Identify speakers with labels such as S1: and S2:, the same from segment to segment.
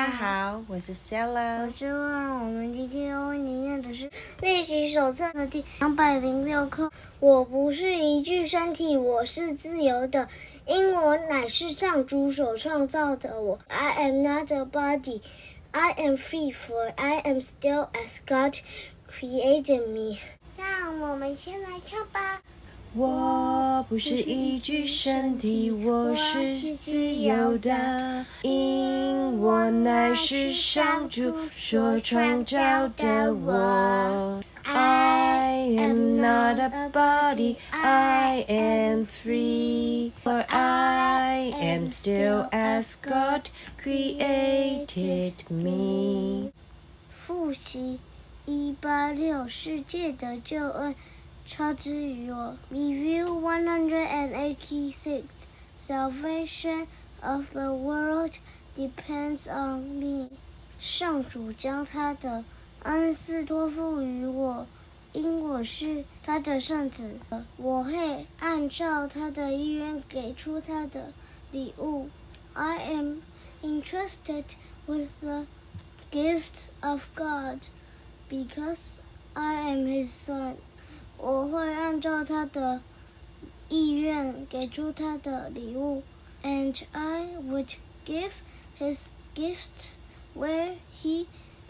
S1: 家好，我是 Stella，
S2: 我是问，我们今天要为你念的是练习手册的第206课。我不是一具身体，我是自由的，因我乃是上主所创造的我。I am not a body, I am free, for I am still as God created me。让我们先来唱吧。
S1: 我不是一具身体，我是自由的，因我乃是上主所创造的我。I am not a body, I am free, for I am still as God created me。
S2: 复习186世界的救恩操之于我 Review 186 Salvation of the world depends on me。 上主将他的恩赐托付于我，因我是他的圣子，我会按照他的意愿给出他的礼物。 I am entrusted with the gifts of God because I am his son。我会按照他的意愿给出他的礼物 ，and I would give his gifts where he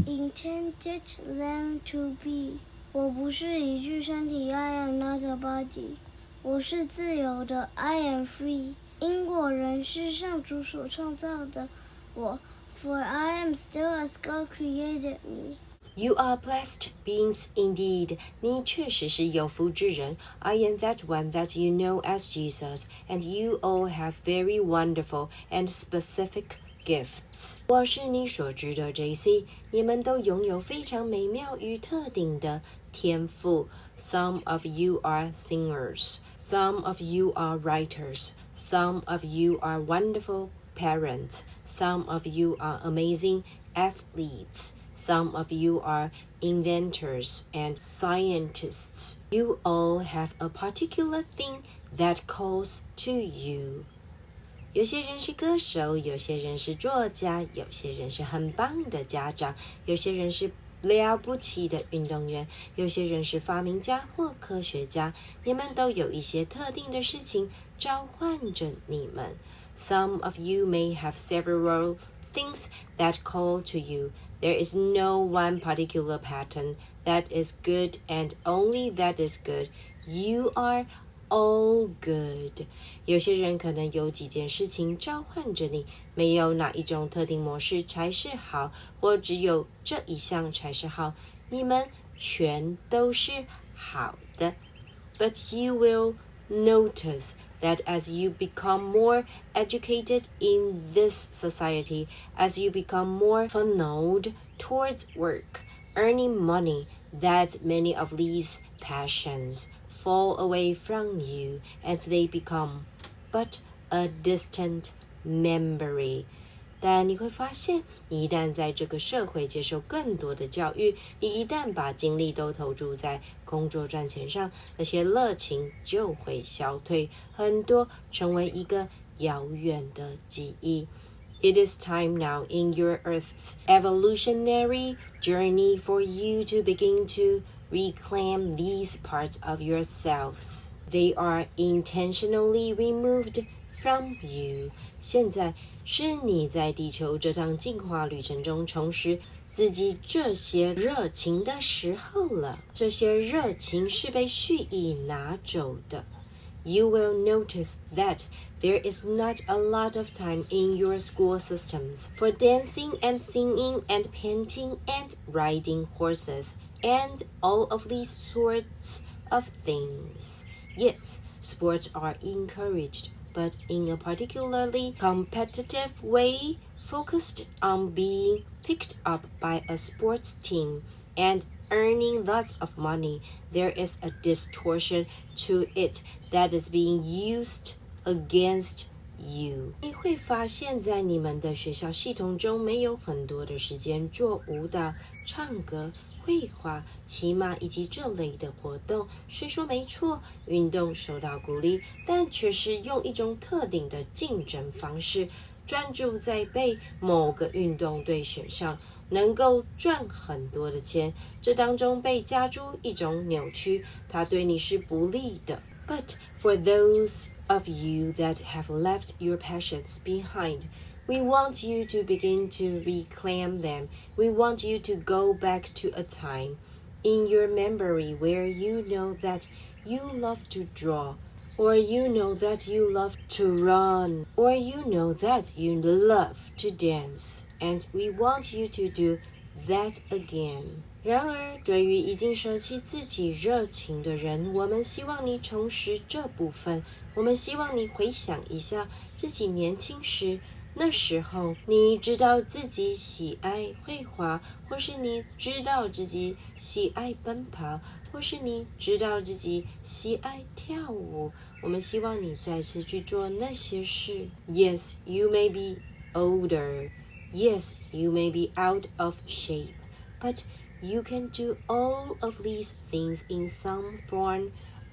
S2: intended them to be。 我不是一具身体 ，I am not a body。我是自由的 ，I am free。因我仍是上主所创造的我 ，for I am still as God created me。You
S1: are blessed beings indeed. 你确实是有福之人。I am that one that you know as Jesus, and you all have very wonderful and specific gifts. 我是你所知的 JC， 你们都拥有非常美妙与特定的天赋。Some of you are singers, some of you are writers, some of you are wonderful parents, some of you are amazing athletes.Some of you are inventors and scientists. You all have a particular thing that calls to you. 有些人是歌手，有些人是作家，有些人是很棒的家长，有些人是了不起的运动员，有些人是发明家或科学家。你们都有一些特定的事情召唤着你们。Some of you may have several things that call to you.There is no one particular pattern that is good and only that is good. You are all good. 有些人可能有几件事情召唤着你，没有哪一种特定模式才是好，或只有这一项才是好。你们全都是好的。But you will notice that as you become more educated in this society, as you become more funneled towards work, earning money, that many of these passions fall away from you and they become but a distant memory.但你会发现，你一旦在这个社会接受更多的教育，你一旦把精力都投注在工作赚钱上，那些热情就会消退，很多成为一个遥远的记忆。It is time now in your Earth's evolutionary journey for you to begin to reclaim these parts of yourselves. They are intentionally removed from you. 现在是你在地球这趟进化旅程中重拾自己这些热情的时候了。这些热情是被蓄意拿走的。You will notice that there is not a lot of time in your school systems for dancing and singing and painting and riding horses and all of these sorts of things. Yes, sports are encouraged.But in a particularly competitive way, focused on being picked up by a sports team and earning lots of money, there is a distortion to it that is being used against you. 你会发现在你们的学校系统中没有很多的时间做舞蹈、唱歌、绘画、骑马以及这类的活动。虽说没错，运动受到鼓励，但却是用一种特定的竞争方式专注在被某个运动队选上，能够赚很多的钱，这当中被加诸一种扭曲，它对你是不利的。But for those of you that have left your passions behind, we want you to begin to reclaim them. We want you to go back to a time in your memory where you know that you love to draw, or you know that you love to run, or you know that you love to dance, and we want you to do that again. 然而，对于已经舍弃自己热情的人，我们希望你重拾这部分。我们希望你回想一下自己年轻时，那时候你知道自己喜爱绘画，或是你知道自己喜爱奔跑，或是你知道自己喜爱跳舞。我们希望你再次去做那些事。Yes, you may be older. Yes, you may be out of shape. But you can do all of these things in some form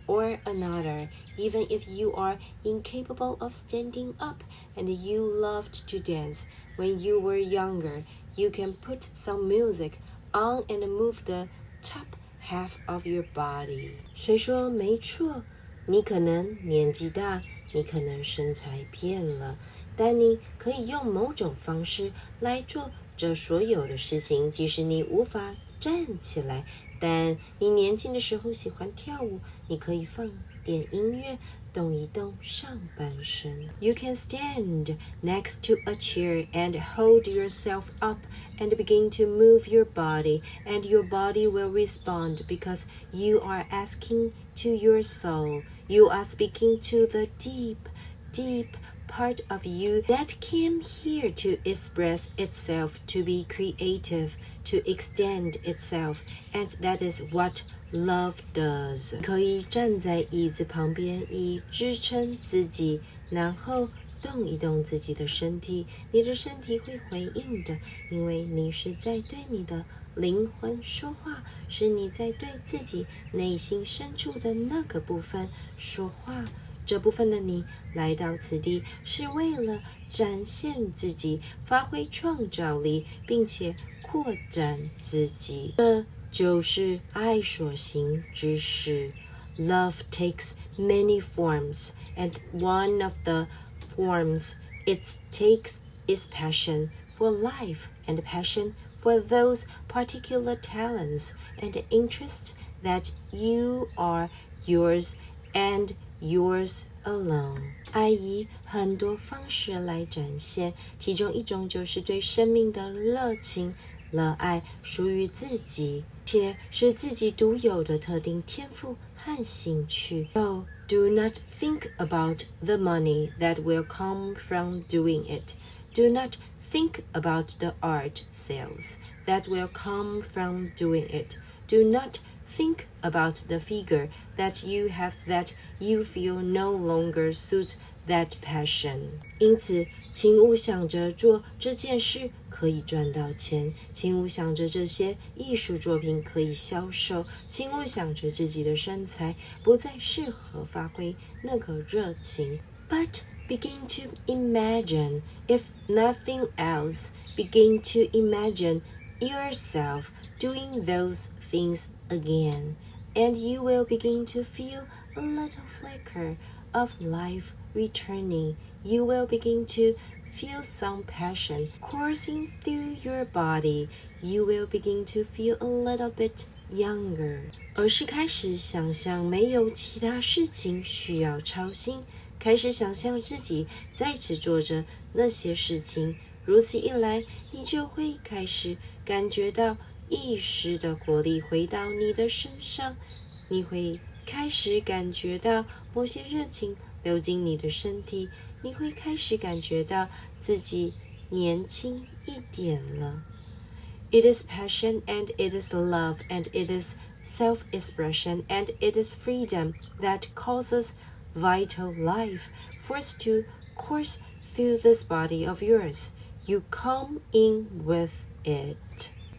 S1: or another, even if you are incapable of standing up and you loved to dance when you were younger. You can put some music on and move the top half of your body. 谁说没错？你可能年纪大，你可能身材变了，但你可以用某种方式来做这所有的事情，即使你无法站起来，但你年轻的时候喜欢跳舞，你可以放点音乐，动一动上半身。You can stand next to a chair and hold yourself up and begin to move your body, and your body will respond because you are asking to your soul. You are speaking to the deep, deep part of you that came here to express itself, to be creative, to extend itself, and that is what love does. 可以站在椅子旁边以支撑自己，然后动一动自己的身体，你的身体会回应的，因为你是在对你的灵魂说话，是你在对自己内心深处的那个部分说话。这部分的你来到此地是为了展现自己，发挥创造力，并且扩展自己。这就是爱所行之事。Love takes many forms, and one of the forms it takes is passion for life and passion for those particular talents and interests that you are yours and yours alone. 爱以很多方式来展现，其中一种就是对生命的热情、热爱，属于自己，且是自己独有的特定天赋和兴趣。So, do not think about the money that will come from doing it. Do not think about the art sales that will come from doing it. Do not think about the figure that you have that you feel no longer suits that passion. 因此，请勿想着做这件事可以赚到钱，请勿想着这些艺术作品可以销售，请勿想着自己的身材不再适合发挥那个热情。But begin to imagine, if nothing else, begin to imagine yourself doing those things again, and you will begin to feel a little flicker of life returning. You will begin to feel some passion coursing through your body. You will begin to feel a little bit younger. 而是开始想象没有其他事情需要操心，开始想象自己在此做着那些事情。如此一来，你就会开始感觉到意识的活力回到你的身上，你会开始感觉到某些热情流进你的身体，你会开始感觉到自己年轻一点了。It is passion and it is love and it is self-expression and it is freedom that causes vital life force to course through this body of yours. You come in with it.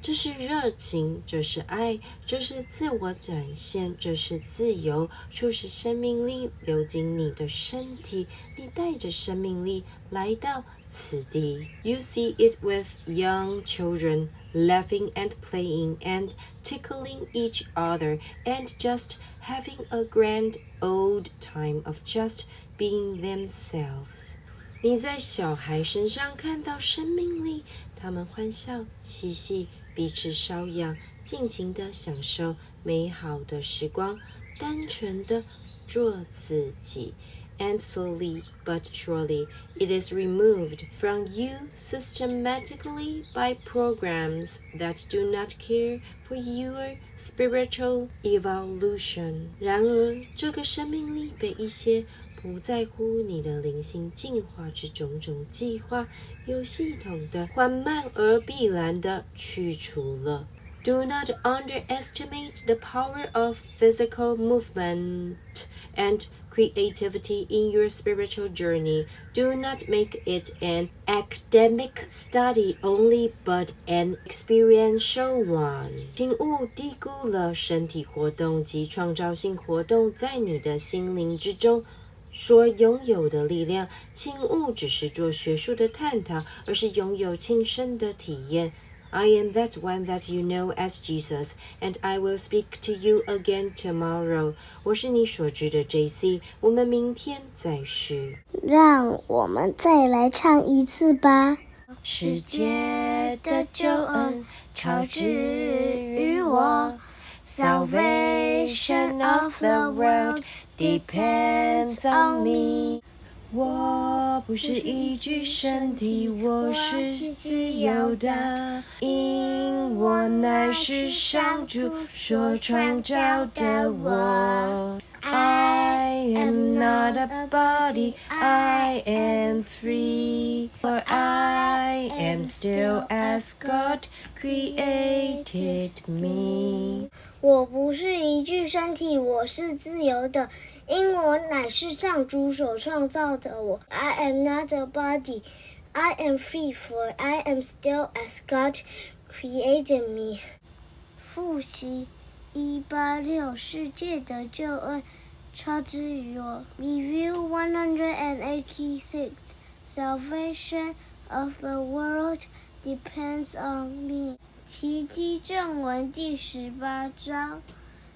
S1: 这是热情，这是爱，这是自我展现，这是自由，促使生命力流进你的身体。你带着生命力来到此地 you see it with young children laughing and playing and tickling each other and just having a grand old time of just being themselves. 你在小孩身上看到生命力，他们欢笑嬉戏，彼此搔痒，尽情地享受美好的时光，单纯地做自己。And slowly but surely, it is removed from you systematically by programs that do not care for your spiritual evolution. 然而，这个生命力被一些不在乎你的灵性进化之种种计划，有系统的、缓慢而必然的去除了。Do not underestimate the power of physical movement and creativity in your spiritual journey. Do not make it an academic study only, but an experiential one. 请勿低估了身体活动及创造性活动在你的心灵之中所拥有的力量。请勿只是做学术的探讨，而是拥有亲身的体验。I am that one that you know as Jesus, and I will speak to you again tomorrow. 我是你所知的 JC， 我们明天再续。
S2: 让我们再来唱一次吧。
S1: 世界的救恩操之于我 Salvation of the world depends on me. 我不是一具身体，我是自由的，因我乃是上主所创造的我。I am not a body, I am free, for I am still as God created me.
S2: 我不是一具身体，我是自由的，因我乃是上主所创造的我。I am not a body, I am free, for I am still as God created me. 复习186世界的救恩操之于我 Review 186 Salvation of the world depends on me. 奇迹正文第18章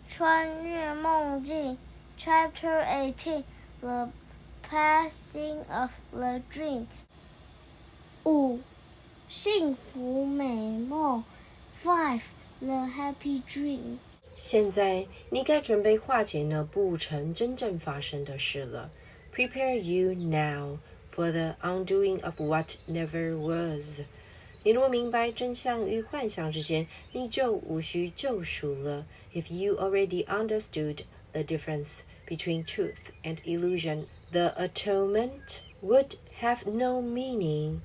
S2: 穿越梦境 Chapter 18 The Passing of the Dream. 5. 幸福美梦 5. The Happy Dream.
S1: 现在你该准备化解那不曾真正发生的事了。Prepare you now for the undoing of what never was. 你若明白真相与幻想之间，你就无需救赎了。If you already understood the difference between truth and illusion, the atonement would have no meaning.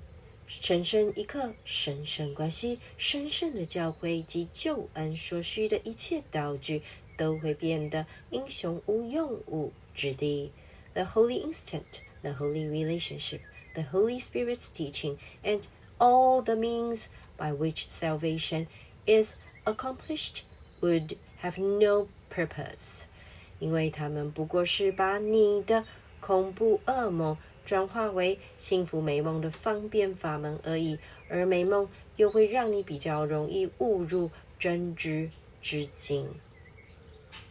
S1: 神圣一刻，神圣关系，神圣的教诲及救恩所需的一切道具，都会变得英雄无用武之地。The holy instant, the holy relationship, the Holy Spirit's teaching, and all the means by which salvation is accomplished would have no purpose. 因为他们不过是把你的恐怖噩梦转化为幸福美梦的方便法门而已，而美梦又会让你比较容易误入真知之境。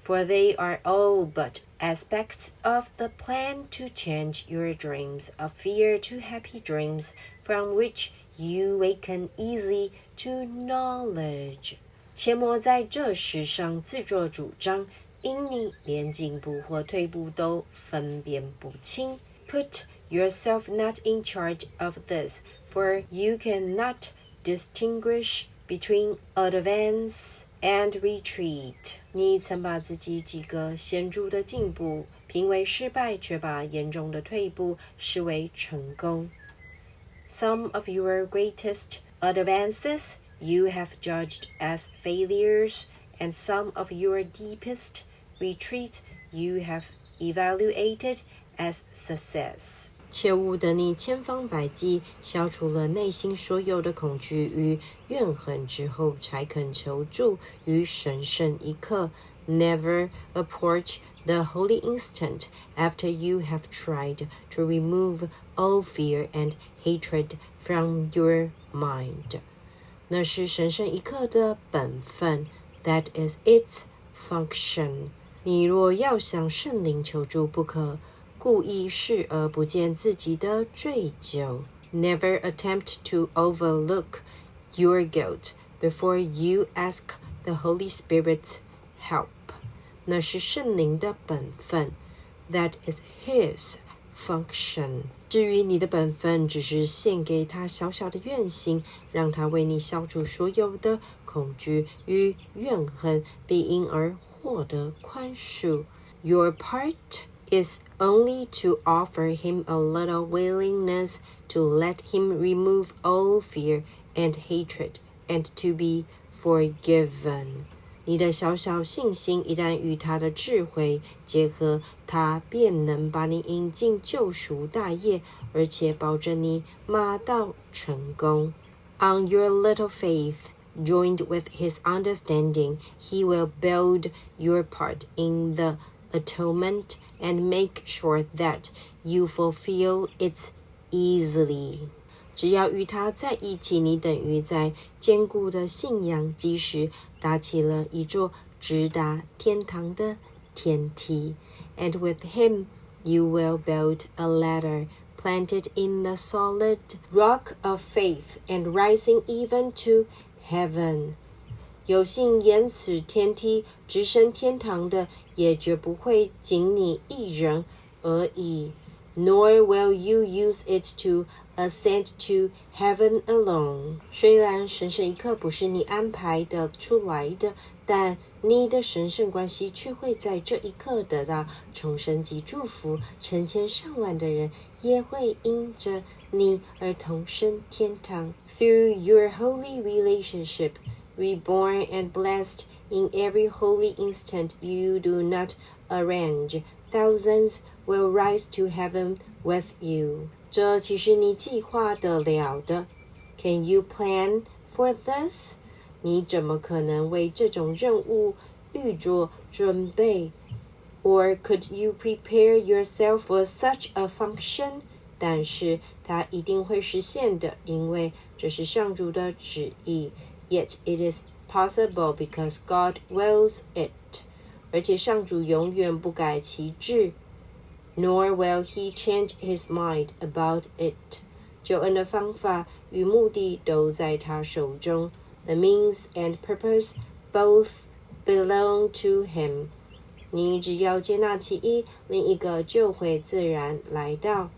S1: For they are all but aspects of the plan to change your dreams of fear to happy dreams, from which you waken easily to knowledge. 切莫在这世上自作主张，因你连进步或退步都分辨不清。Put yourself not in charge of this, for you cannot distinguish between advance and retreat. 你曾把自己几个显著的进步评为失败，却把严重的退步视为成功。Some of your greatest advances you have judged as failures, and some of your deepest retreats you have evaluated as success. 切勿等你千方百计消除了内心所有的恐惧与怨恨之后，才肯求助于神圣一刻。Never approach the holy instant after you have tried to remove all fear and hatred from your mind. 那是神圣一刻的本分 That is its function. 你若要向圣灵求助，不可故意视而不见自己的罪疚。Never attempt to overlook your guilt before you ask the Holy Spirit's help. 那是圣灵的本分 That is his function. 至于你的本分，只是献给他小小的愿心，让他为你消除所有的恐惧与怨恨，并因而获得宽恕。Your part is only to offer him a little willingness to let him remove all fear and hatred and to be forgiven. 你的小小信心一旦与他的智慧结合，他便能把你引进救赎大业，而且保证你马到成功。On your little faith, joined with his understanding, he will build your part in the atonement and make sure that you fulfill it easily. 只要与他在一起，你等于在坚固的信仰基石搭起了一座直达天堂的天梯。And with him, you will build a ladder planted in the solid rock of faith and rising even to heaven. 有幸沿此天梯直升天堂的，也绝不会仅你一人而已。Nor will you use it to ascend to heaven alone. 虽然神圣一刻不是你安排的出来的，但你的神圣关系却会在这一刻得到重生及祝福，成千上万的人也会因着你而同升天堂。Through your holy relationship, reborn and blessed in every holy instant you do not arrange, thousands will rise to heaven with you. 这其实你计划得了的。Can you plan for this? 你怎么可能为这种任务预做准备？ Or could you prepare yourself for such a function? 但是它一定会实现的，因为这是上主的旨意。Yet it is possible because God wills it. 而且上主永远不改其志。Nor will he change his mind about it. 救恩的方法与目的都在他手中。The means and purpose both belong to him. 你只要接纳其一，另一个就会自然来到。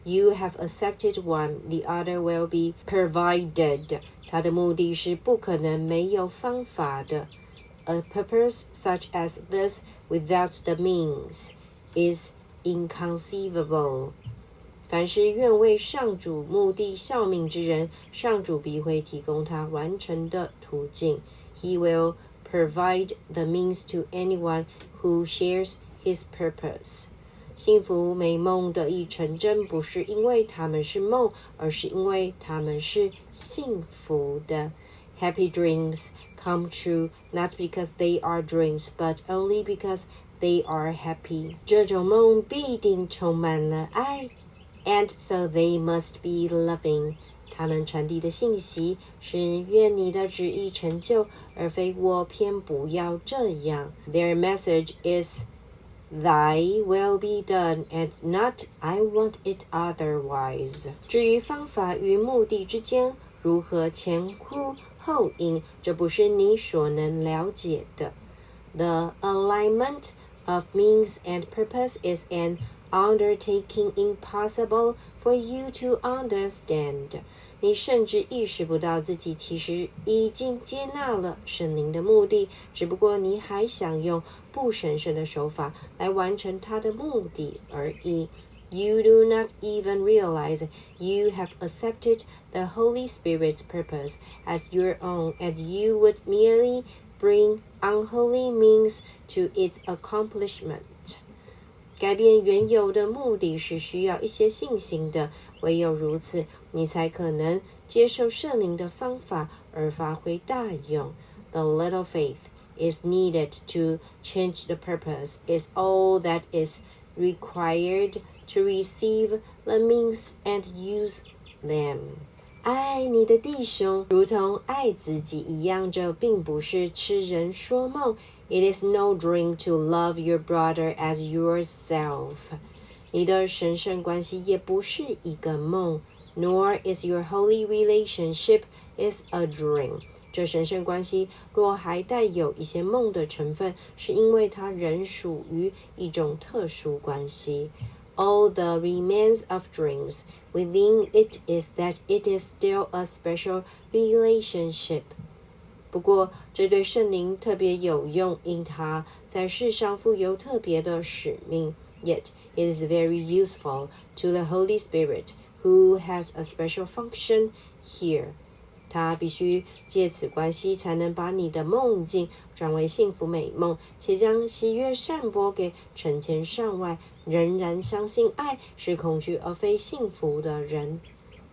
S1: You have accepted one, the other will be provided. 他的目的是不可能没有方法的。A purpose such as this without the means is inconceivable. 凡是愿为上主目的效命之人，上主必会提供他完成的途径。He will provide the means to anyone who shares his purpose. 幸福美梦得以成真，不是因为他们是梦，而是因为他们是幸福的。Happy dreams come true, not because they are dreams, but only because they are happy. 这种梦必定充满了爱 ，and so they must be loving. 他们传递的信息是愿你的旨意成就，而非我偏不要这样。Their message is Thy will be done, and not I want it otherwise. 至于方法与目的之间如何前呼后应，这不是你所能了解的。The alignment of means and purpose is an undertaking impossible for you to understand. 你甚至意识不到自己其实已经接纳了圣灵的目的，只不过你还想用不神圣的手法来完成它的目的而已。You do not even realize you have accepted the Holy Spirit's purpose as your own, and you would merely bring unholy means to its accomplishment. 改变原有的目的是需要一些信心的，唯有如此，你才可能接受圣灵的方法而发挥大用。The little faith is needed to change the purpose is all that is required to receive the means and use them. 爱你的弟兄如同爱自己一样，这并不是痴人说梦。It is no dream to love your brother as yourself. 你的神圣关系也不是一个梦 ，nor is your holy relationship is a dream. 这神圣关系若还带有一些梦的成分，是因为它仍属于一种特殊关系。All the remains of dreams within it is that it is still a special relationship. 不过，这对圣灵特别有用，因它在世上负有特别的使命。Yet, it is very useful to the Holy Spirit, who has a special function here. 他必须借此关系，才能把你的梦境转为幸福美梦，且将喜悦散播给成千上万仍然相信爱是恐惧而非幸福的人。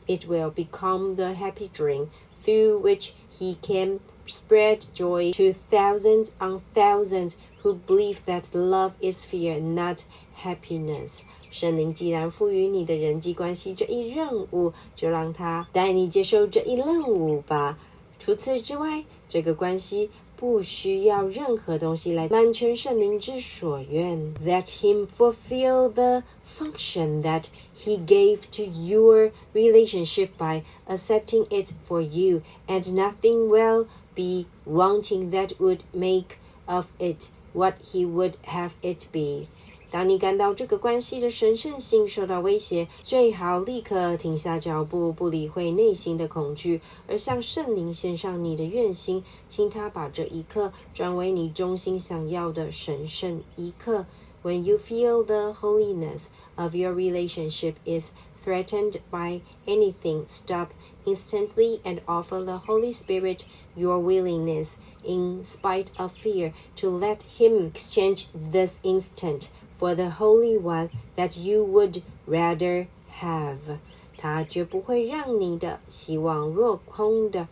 S1: It will become the happy dream through which he can spread joy to thousands on thousands who believe that love is fear, not happiness. 圣灵既然赋予你的人际关系这一任务，就让他带你接受这一任务吧。除此之外，这个关系不需要任何东西来满全圣灵之所愿。Let him fulfill the function that he gave to your relationship by accepting it for you, and nothing will be wanting that would make of it what he would have it be. 当你感到这个关系的神圣性受到威胁，最好立刻停下脚步，不理会内心的恐惧，而向圣灵献上你的愿心，请他把这一刻转为你衷心想要的神圣一刻。When you feel the holiness of your relationship is threatened by anything, stop instantly and offer the Holy Spirit your willingness, in spite of fear, to let him exchange this instant for the Holy One that you would rather have. 他绝不会让你的希望落空的。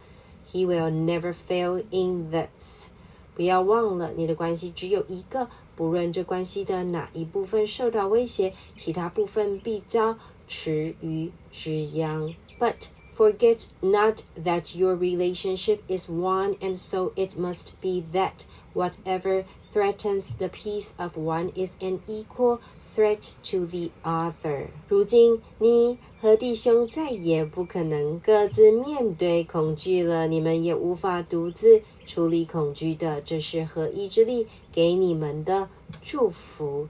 S1: He will never fail in this. 不要忘了，你的关系只有一个，不论这关系的哪一部分受到威胁，其他部分必遭池鱼之殃。But forget not that your relationship is one, and so it must be that whatever threatens the peace of one is an equal threat to the other. 如今你和弟兄再也不可能各自面对恐惧了，你们也无法独自处理恐惧的，这是合一之力给你们的祝福。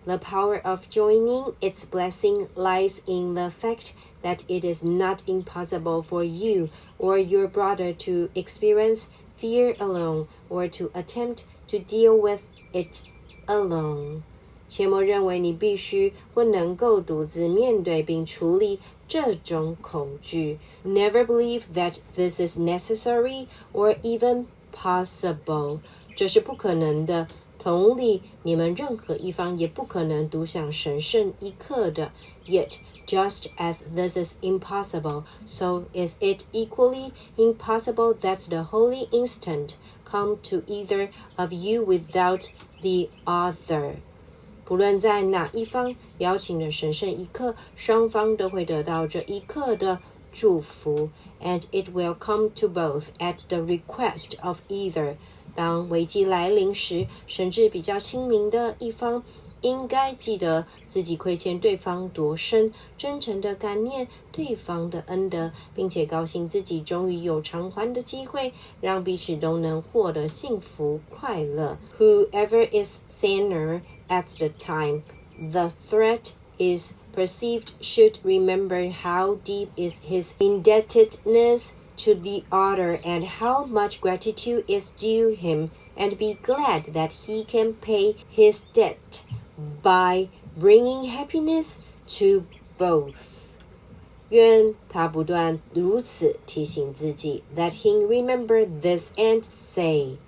S1: The power of joining its blessing lies in the fact that it is not impossible for you or your brother to experience fear alone, or to attempt to deal with it alone. 切莫认为你必须或能够独自面对并处理这种恐惧。Never believe that this is necessary or even possible. 这是不可能的。同理，你们任何一方也不可能独享神圣一刻的。Yet, just as this is impossible, so is it equally impossible that the holy instant come to either of you without the other. 不论在哪一方邀请的神圣一刻，双方都会得到这一刻的祝福 and it will come to both at the request of either. 当危机来临时，甚至比较亲民的一方应该记得自己亏欠对方多深，真诚地感念对方的恩德，并且高兴自己终于有偿还的机会，让彼此都能获得幸福快乐。Whoever is sinner at the time the threat is perceived should remember how deep is his indebtedness to the other and how much gratitude is due him, and be glad that he can pay his debt by bringing happiness to both. 愿他不断如此提醒自己 that he remember this and say,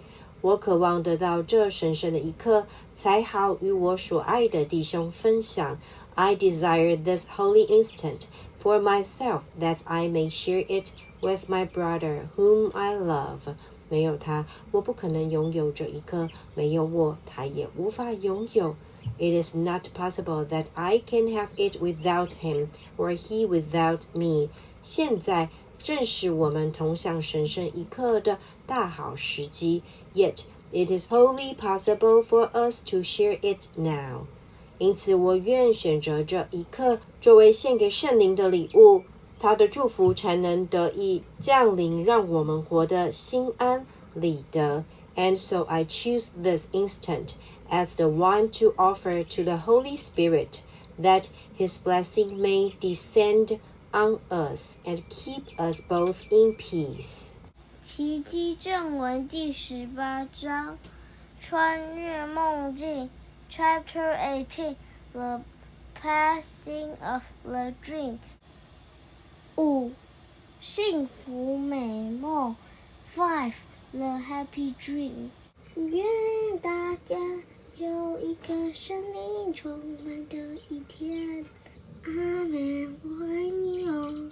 S1: 我渴望得到这神圣的一刻，才好与我所爱的弟兄分享。I desire this holy instant for myself, that I may share it with my brother, whom I love. 没有他，我不可能拥有这一刻；没有我，他也无法拥有。It is not possible that I can have it without him, or he without me. 现在正是我们同享神圣一刻的大好时机。Yet it is wholly possible for us to share it now. 因此，我愿选择这一刻作为献给圣灵的礼物。他的祝福才能得以降临，让我们活得心安理得。And so I choose this instant as the one to offer to the Holy Spirit, that His blessing may descend on us and keep us both in peace.
S2: 奇迹正文第18章，穿越梦境 Chapter 18 The Passing of the Dream 5. 幸福美梦 5. The Happy Dream 愿大家有一个生命充满的一天。阿们，我爱你哦。